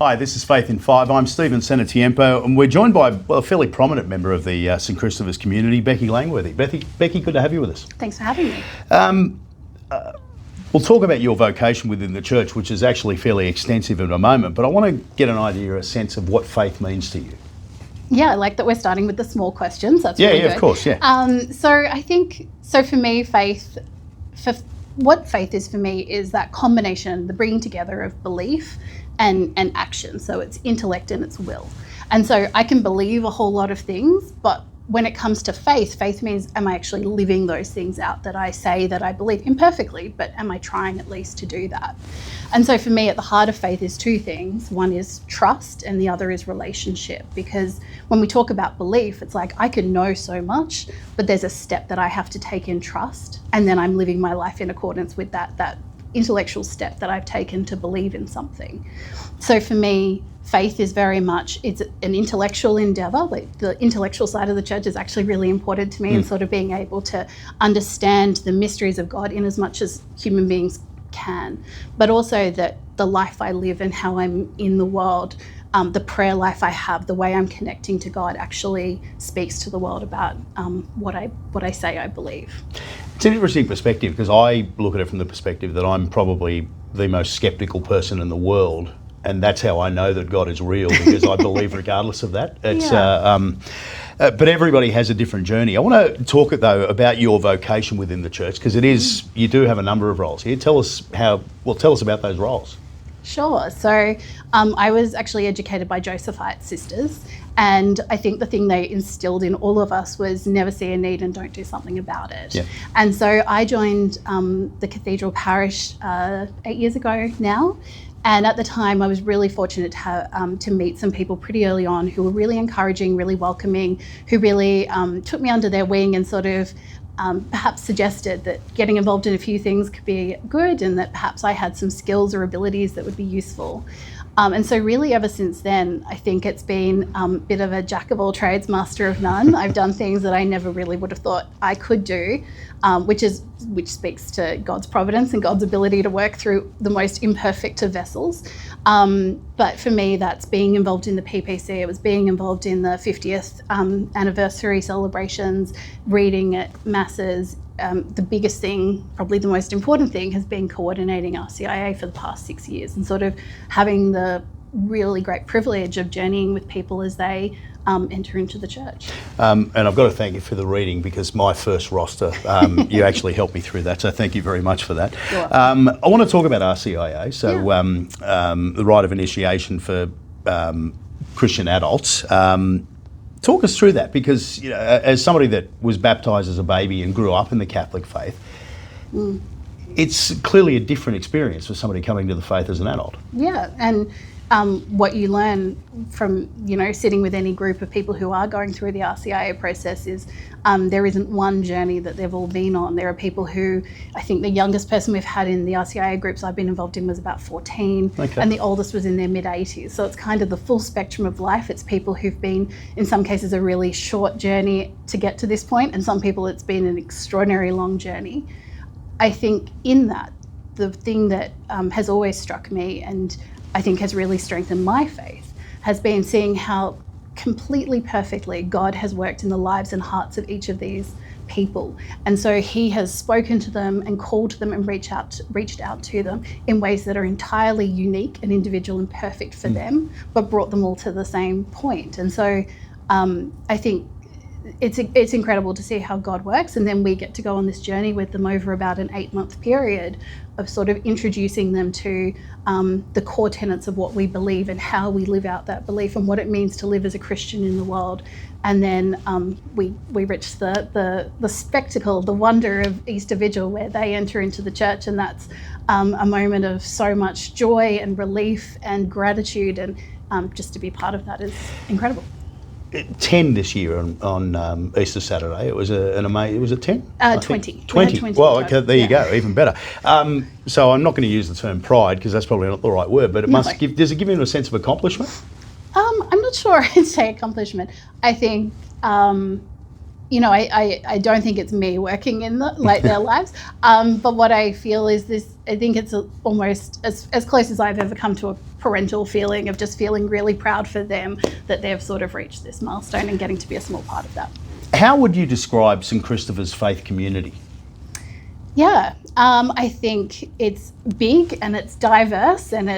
Hi, this is Faith in Five. I'm Stephen Senatiempo, and we're joined by a fairly prominent member of the St Christopher's community, Becky Langworthy. Becky, good to have you with us. Thanks for having me. We'll talk about your vocation within the church, which is actually fairly extensive in a moment, but I want to get an idea, a sense of what faith means to you. Yeah, I like that we're starting with the small questions. That's really good. Yeah, of course, yeah. So for me, what faith is for me is that combination, the bringing together of belief and action. So it's intellect and it's will. And so I can believe a whole lot of things, but when it comes to faith means, am I actually living those things out that I say that I believe? Imperfectly, but am I trying at least to do that? And so for me, at the heart of faith is two things. One is trust and the other is relationship. Because when we talk about belief, it's like I can know so much, but there's a step that I have to take in trust. And then I'm living my life in accordance with that intellectual step that I've taken to believe in something. So for me, faith is very much, it's an intellectual endeavour. Like the intellectual side of the church is actually really important to me, and sort of being able to understand the mysteries of God in as much as human beings can, but also that the life I live and how I'm in the world, the prayer life I have, the way I'm connecting to God actually speaks to the world about what I say I believe. It's an interesting perspective, because I look at it from the perspective that I'm probably the most sceptical person in the world, and that's how I know that God is real, because I believe regardless of that. It's but everybody has a different journey. I want to talk, though, about your vocation within the church, because it is, you do have a number of roles here. Tell us about those roles. Sure. So I was actually educated by Josephite sisters, and I think the thing they instilled in all of us was never see a need and don't do something about it. Yeah. And so I joined the Cathedral Parish 8 years ago now. And at the time, I was really fortunate to have to meet some people pretty early on who were really encouraging, really welcoming, who really took me under their wing and sort of perhaps suggested that getting involved in a few things could be good, and that perhaps I had some skills or abilities that would be useful. And so really ever since then, I think it's been a bit of a jack of all trades, master of none. I've done things that I never really would have thought I could do, which speaks to God's providence and God's ability to work through the most imperfect of vessels. But for me, that's being involved in the PPC. It was being involved in the 50th anniversary celebrations, reading at masses. The biggest thing, probably the most important thing, has been coordinating RCIA for the past 6 years, and sort of having the really great privilege of journeying with people as they enter into the church. And I've got to thank you for the reading, because my first roster, you actually helped me through that, so thank you very much for that. I want to talk about RCIA, so the rite of initiation for Christian adults. Talk us through that, because as somebody that was baptised as a baby and grew up in the Catholic faith, it's clearly a different experience for somebody coming to the faith as an adult. Yeah, and what you learn from sitting with any group of people who are going through the RCIA process is there isn't one journey that they've all been on. There are people who, I think the youngest person we've had in the RCIA groups I've been involved in was about 14, and the oldest was in their mid-80s. So it's kind of the full spectrum of life. It's people who've been, in some cases, a really short journey to get to this point, and some people it's been an extraordinary long journey. I think in that, the thing that has always struck me, and I think has really strengthened my faith, has been seeing how completely perfectly God has worked in the lives and hearts of each of these people. And so he has spoken to them and called to them and reached out to them in ways that are entirely unique and individual and perfect for them, but brought them all to the same point. And so I think it's incredible to see how God works, and then we get to go on this journey with them over about an 8-month period of sort of introducing them to the core tenets of what we believe and how we live out that belief and what it means to live as a Christian in the world. And then we reach the spectacle, the wonder of Easter Vigil, where they enter into the church, and that's a moment of so much joy and relief and gratitude, and just to be part of that is incredible. 10 this year on Easter Saturday. It was an amazing. Was it 10? 20. 20. Well, okay, there you go. Even better. So I'm not going to use the term pride, because that's probably not the right word. But it must give. Does it give you a sense of accomplishment? I'm not sure I'd say accomplishment. I think. I don't think it's me working in their lives. But what I feel is this. I think it's almost as close as I've ever come to a parental feeling of just feeling really proud for them that they've sort of reached this milestone and getting to be a small part of that. How would you describe St Christopher's faith community? Yeah, I think it's big and it's diverse, and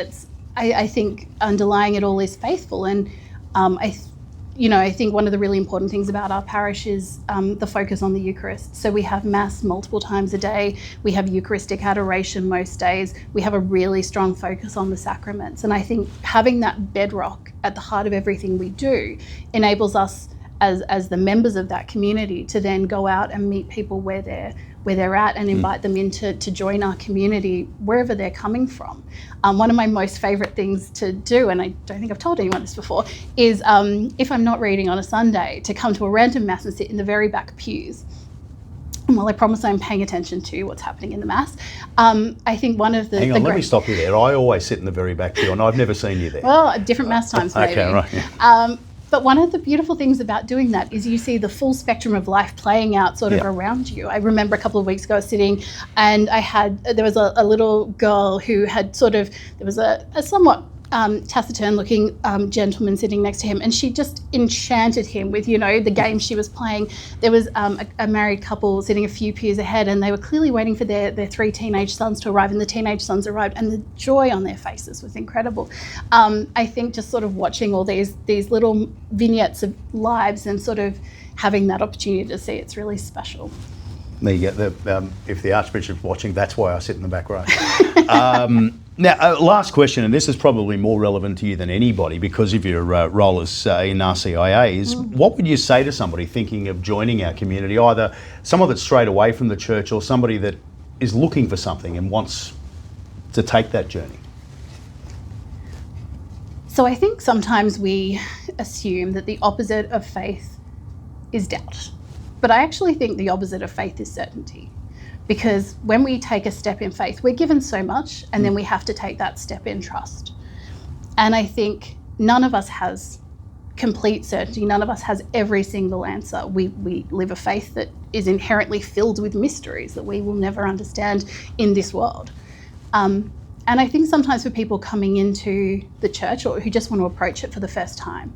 I think underlying it all is faithful. And I think one of the really important things about our parish is the focus on the Eucharist. So we have Mass multiple times a day. We have Eucharistic adoration most days. We have a really strong focus on the sacraments. And I think having that bedrock at the heart of everything we do enables us as the members of that community to then go out and meet people where they're at and invite them in to join our community wherever they're coming from. One of my most favourite things to do, and I don't think I've told anyone this before, is if I'm not reading on a Sunday, to come to a random Mass and sit in the very back pews. And while I promise I'm paying attention to what's happening in the Mass, I think one of the... Hang on, let me stop you there. I always sit in the very back pew and I've never seen you there. Well, different Mass times maybe. Okay, right. Yeah. But one of the beautiful things about doing that is you see the full spectrum of life playing out sort of around you. I remember a couple of weeks ago sitting and there was a little girl who had there was a somewhat taciturn looking gentleman sitting next to him, and she just enchanted him with, the game she was playing. There was a married couple sitting a few pews ahead, and they were clearly waiting for their 3 teenage sons to arrive, and the teenage sons arrived, and the joy on their faces was incredible. I think just sort of watching all these little vignettes of lives and sort of having that opportunity to see, it's really special. There you go. If the Archbishop's watching, that's why I sit in the back row. Now, last question, and this is probably more relevant to you than anybody because of your role as in RCIA, is what would you say to somebody thinking of joining our community, either someone that's strayed away from the church or somebody that is looking for something and wants to take that journey? So I think sometimes we assume that the opposite of faith is doubt. But I actually think the opposite of faith is certainty. Because when we take a step in faith, we're given so much, and then we have to take that step in trust. And I think none of us has complete certainty. None of us has every single answer. We live a faith that is inherently filled with mysteries that we will never understand in this world. And I think sometimes for people coming into the church or who just want to approach it for the first time,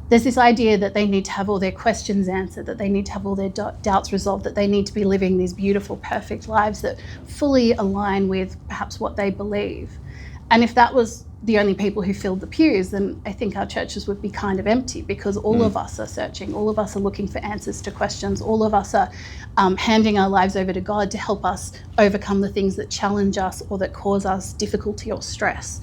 there's this idea that they need to have all their questions answered, that they need to have all their doubts resolved, that they need to be living these beautiful, perfect lives that fully align with perhaps what they believe. And if that was the only people who filled the pews, then I think our churches would be kind of empty, because all of us are searching, all of us are looking for answers to questions, all of us are handing our lives over to God to help us overcome the things that challenge us or that cause us difficulty or stress.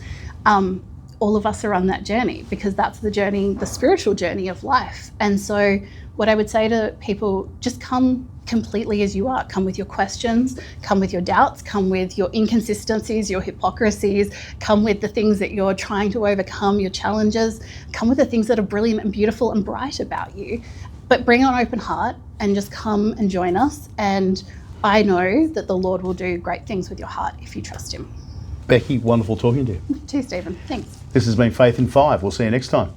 All of us are on that journey, because that's the journey, the spiritual journey of life. And so what I would say to people, just come completely as you are. Come with your questions, come with your doubts, come with your inconsistencies, your hypocrisies, come with the things that you're trying to overcome, your challenges, come with the things that are brilliant and beautiful and bright about you. But bring an open heart and just come and join us. And I know that the Lord will do great things with your heart if you trust him. Becky, wonderful talking to you. Too, Stephen. Thanks. This has been Faith in 5. We'll see you next time.